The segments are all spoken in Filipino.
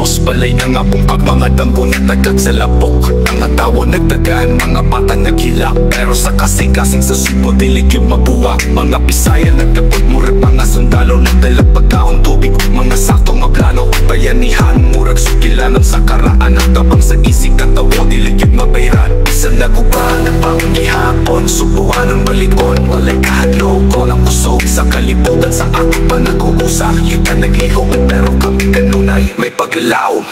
Los balay na nga bungkag, mga dambo natagad sa lapok. Mga tawo nagtagaan, mga bata naghilak. Pero sa kasing-kasing sa subo, dilig yung mabuwa. Mga Bisaya nagtapot, murag mga sundalo nagdala pagkaon tubig, mga sakto maplano. Bayanihan, murag sukilanan sa karaan. Nagtabang sa isig katawo, dilig yung mabayran. Isang nagubahan na pangihapon, subuhan ng balikon. Walay kahadloko ng kusog sa kalibutan. Sa ako pa nag-uusak, yun ka naglihok. Pero kami kanunay, may paglaom.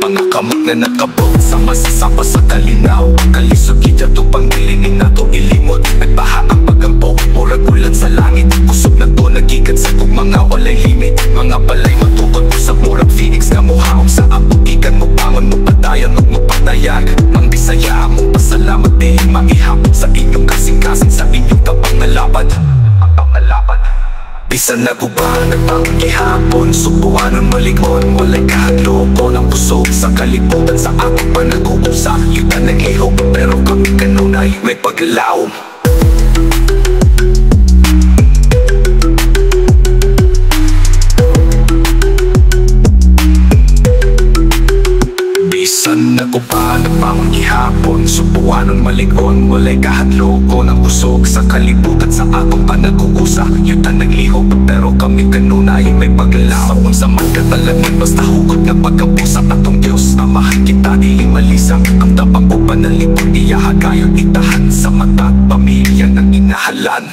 Mga kamot na nakabot sa masasapa sa kalinaw. Kalisod kita to pangilingin na to ilimot. Nagbaha ang pagambok, murag ulan sa langit. Kusog na to nagikan sa kong mga walay limit. Mga balay matukod mo sa murag phoenix. Kamuhaong sa aputikan mo, pangon mo patayan o mo patayag. Mang Bisaya mo pasalamat din maihapon sa inyong kasing-kasing, sa inyong tapang nalaban. Bisan nagubahan nagpangihapon, subuhan ng malingon. Walay kahadloko ng pusog sa kalibutan. Sa ako pa nag-uusap, yun na nag-ihok. Pero kami kanunay, may paglaom. Bisan nagubahan nagpangihapon, subuhan ng malingon. Walay kahadloko ng pusog sa kalibutan. Sa ako pa nag-uusap, yun na nag-ihok. Pero kami kanunay, may paglaom. Sa magkatalaman, basta hugot na pagkapusap atong Diyos. Amahan kita, di malisang ang tapang o panalipod. Iyahagayon itahan sa mata at pamilya ng inahalan.